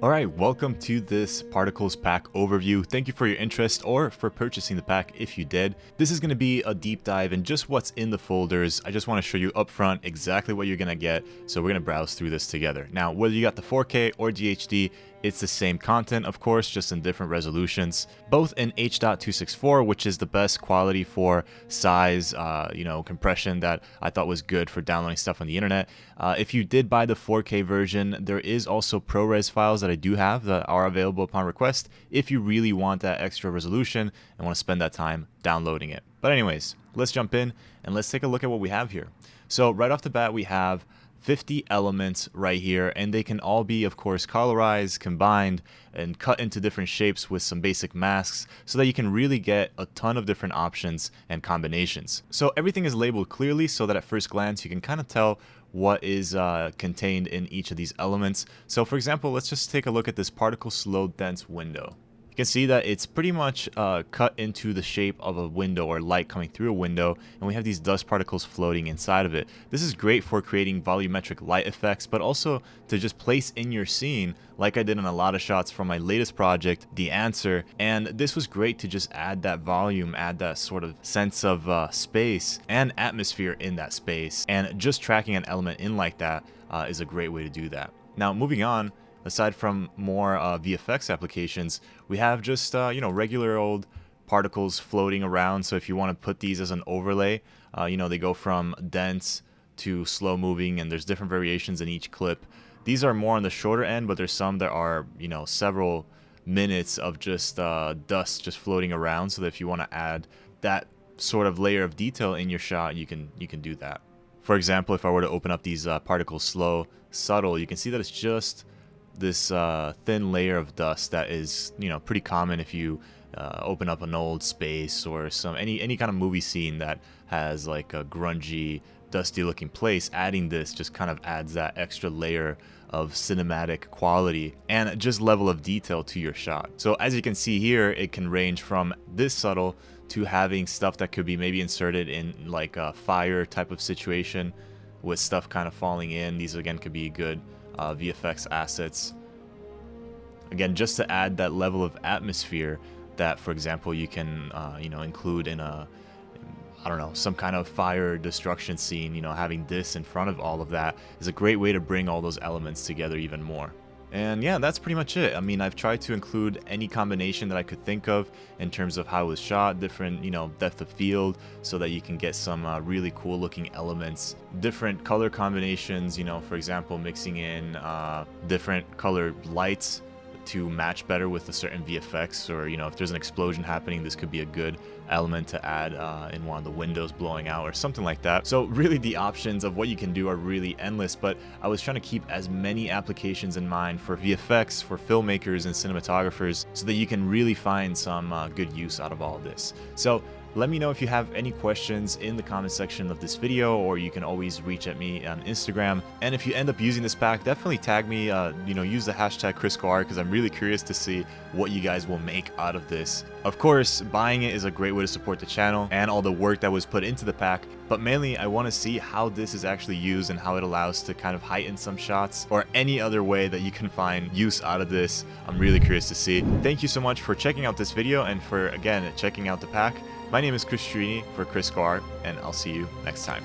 Alright, welcome to this Particles Pack overview. Thank you for your interest or for purchasing the pack if you did. This is going to be a deep dive in just what's in the folders. I just want to show you up front exactly what you're going to get, so we're going to browse through this together. Now, whether you got the 4K or DHD, it's the same content, of course, just in different resolutions. Both in H.264, which is the best quality for size, compression that I thought was good for downloading stuff on the internet. If you did buy the 4K version, there is also ProRes files that I do have that are available upon request if you really want that extra resolution and want to spend that time downloading it. But anyways, let's jump in and let's take a look at what we have here. So right off the bat, we have 50 elements right here, and they can all be, of course, colorized, combined, and cut into different shapes with some basic masks so that you can really get a ton of different options and combinations. So everything is labeled clearly so that at first glance you can kind of tell what is contained in each of these elements. So for example, let's just take a look at this particle slow dense window. You can see that it's pretty much cut into the shape of a window or light coming through a window, and we have these dust particles floating inside of it. This is great for creating volumetric light effects, but also to just place in your scene like I did in a lot of shots from my latest project, The Answer. And this was great to just add that volume, add that sort of sense of space and atmosphere in that space. And just tracking an element in like that is a great way to do that. Now, moving on, aside from more VFX applications, we have just regular old particles floating around. So if you want to put these as an overlay, they go from dense to slow moving, and there's different variations in each clip. These are more on the shorter end, but there's some that are several minutes of just dust just floating around. So that if you want to add that sort of layer of detail in your shot, you can do that. For example, if I were to open up these particles slow subtle, you can see that it's just this thin layer of dust that is pretty common if you open up an old space or any kind of movie scene that has like a grungy, dusty looking place. Adding this just kind of adds that extra layer of cinematic quality and just level of detail to your shot. So as you can see here, it can range from this subtle to having stuff that could be maybe inserted in like a fire type of situation with stuff kind of falling in. These again could be good VFX assets, again, just to add that level of atmosphere that, for example, you can include in some kind of fire destruction scene. Having this in front of all of that is a great way to bring all those elements together even more. And yeah, that's pretty much it. I mean, I've tried to include any combination that I could think of in terms of how it was shot, different, depth of field, so that you can get some really cool looking elements, different color combinations, for example, mixing in different colored lights to match better with a certain VFX, or if there's an explosion happening, this could be a good element to add in one of the windows blowing out or something like that. So really the options of what you can do are really endless, but I was trying to keep as many applications in mind for VFX, for filmmakers and cinematographers, so that you can really find some good use out of all of this. So let me know if you have any questions in the comment section of this video, or you can always reach at me on Instagram. And if you end up using this pack, definitely tag me, use the hashtag Kriscoart, because I'm really curious to see what you guys will make out of this. Of course, buying it is a great way to support the channel and all the work that was put into the pack, but mainly I want to see how this is actually used and how it allows to kind of heighten some shots, or any other way that you can find use out of this. I'm really curious to see. Thank you so much for checking out this video and for, again, checking out the pack. My name is Chris for Kriscoart, and I'll see you next time.